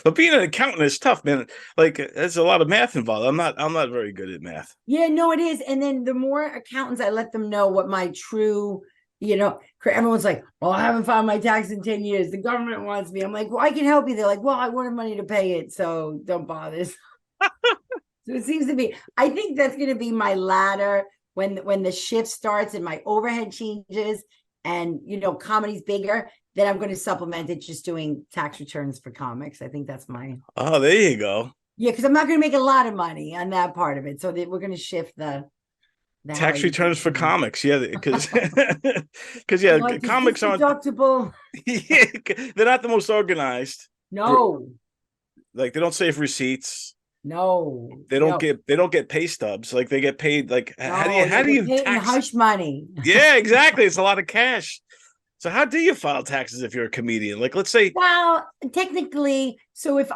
But being an accountant is tough, man. Like there's a lot of math involved. I'm not very good at math. Yeah, no, it is. And then the more accountants I let them know what my true, everyone's like, well, I haven't filed my tax in 10 years. The government wants me. I'm like, well, I can help you. They're like, well, I wanted money to pay it, so don't bother. So it seems to be, I think that's going to be my ladder when the shift starts and my overhead changes and, comedy's bigger, then I'm going to supplement it just doing tax returns for comics. I think that's my, Oh, there you go. yeah, because I'm not going to make a lot of money on that part of it. So we're going to shift the how I Tax make returns for money. comics, yeah, because I yeah, want, is this comics aren't deductible? yeah, they're not the most organized. No, Like they don't save receipts. no, They don't no, get pay stubs. Like they get paid. Like no. how They do get you paid in tax? hush money. Yeah, exactly. It's a lot of cash. So how do you file taxes if you're a comedian? Like let's say, Well, technically, so if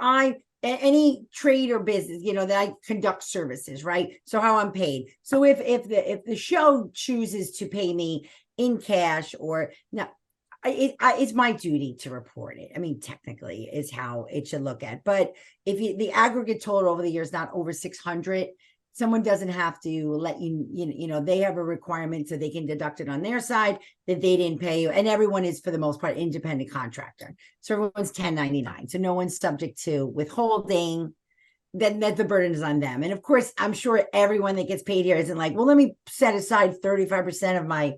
any trade or business, that I conduct services, right? So how I'm paid. So if the show chooses to pay me in cash or no, it's my duty to report it. I mean, technically, is how it should look at. But if the aggregate total over the year is not over 600, someone doesn't have to let they have a requirement so they can deduct it on their side that they didn't pay you. And everyone is, for the most part, independent contractor. So everyone's 1099. So no one's subject to withholding. Then that the burden is on them. And of course, I'm sure everyone that gets paid here isn't like, well, let me set aside 35% of my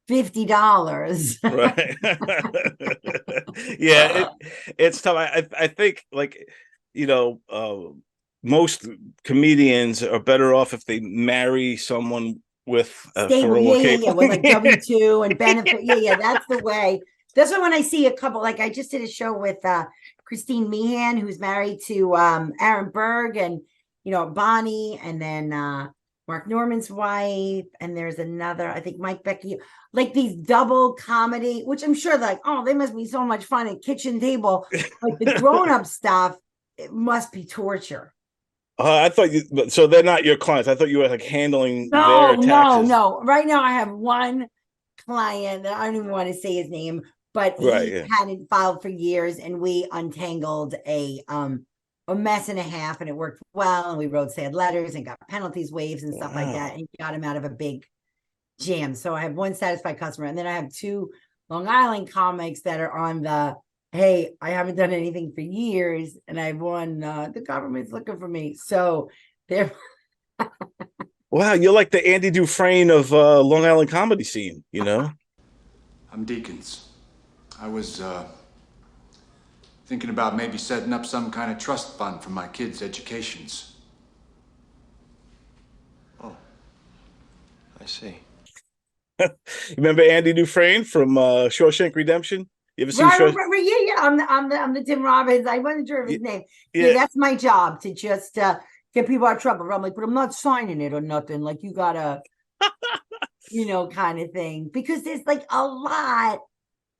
$50. right? Yeah, it's tough. I think like you know most comedians are better off if they marry someone with a Stable, yeah, yeah, 401k yeah, with like plan. W-2 and benefit. Yeah, yeah, that's the way. That's why when I see a couple, like I just did a show with Christine Meehan, who's married to Aaron Berg, and Bonnie, and then Mark Norman's wife, and there's another, I think Mike Becky, like these double comedy, which I'm sure like, oh, they must be so much fun at kitchen table. Like the grown-up stuff, it must be torture. I thought you, so they're not your clients. I thought you were like handling No, their no, taxes. no. Right now, I have one client that I don't even want to say his name, but Right. he Yeah. hadn't filed for years, and we untangled a mess and a half, and it worked well. And we wrote sad letters and got penalties waived and stuff like that, Wow. and got him out of a big jam. So I have one satisfied customer, and then I have two Long Island comics that are on the hey, I haven't done anything for years, and I have one the government's looking for me. So they're Wow, you're like the Andy Dufresne of Long Island comedy scene, you know? I'm Deacons. I was thinking about maybe setting up some kind of trust fund for my kids' educations. Oh, I see. You remember Andy Dufresne from Shawshank Redemption? You ever seen right, Shaw? right, right, yeah, yeah. I'm the Tim Robbins. I wasn't sure of his name. Yeah, Yeah. that's my job to just get people out of trouble. But I'm like, but I'm not signing it or nothing. Like you gotta, kind of thing. Because there's like a lot.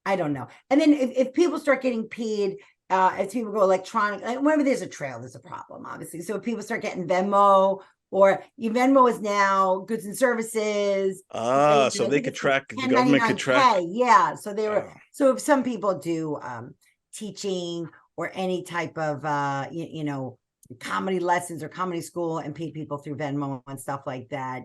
I don't know. And then if people start getting paid, as people go electronic, like whenever there's a trail, there's a problem, obviously. So if people start getting Venmo, or Venmo is now goods and services. Ah, so I they think could it's like track, the government could track. 1099K. Yeah. So they were, Oh, so if some people do teaching or any type of comedy lessons or comedy school and pay people through Venmo and stuff like that,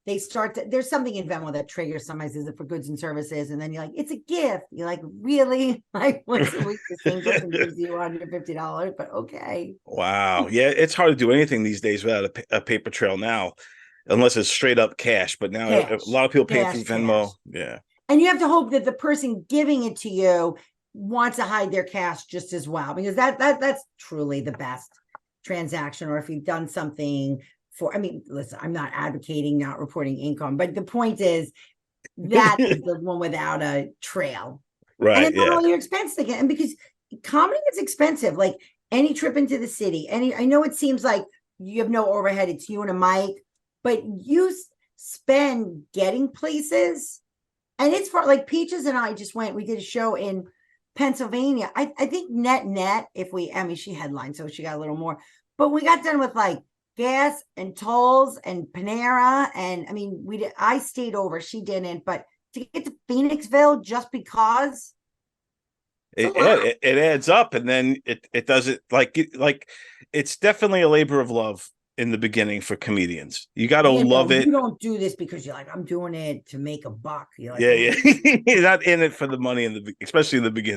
they start to, there's something in Venmo that triggers sometimes, is it for goods and services, and then you're like, it's a gift. You're like, really? Like once a week the same person gives you $150, but okay. wow. Yeah, it's hard to do anything these days without a paper trail now, unless it's straight up cash. But now a Cash, lot of people paying cash, through Venmo. cash. Yeah. And you have to hope that the person giving it to you wants to hide their cash just as well, because that's truly the best transaction. Or if you've done something for, I mean, listen, I'm not advocating not reporting income, but the point is that is the one without a trail. And Right. then not Yeah. all your expenses again. And because comedy is expensive, like any trip into the city, I know it seems like you have no overhead, it's you and a mic, but you spend getting places. And it's for like Peaches and I just went, we did a show in Pennsylvania. I think net, if we, I mean, she headlined, so she got a little more, but we got done with like gas and tolls and Panera. And I mean, I stayed over, she didn't, but to get to Phoenixville just because. It adds up, and then it doesn't like it's definitely a labor of love in the beginning for comedians. You got to love it. You don't do this because you're like, I'm doing it to make a buck. You're like, Yeah. You're not in it for the money especially in the beginning.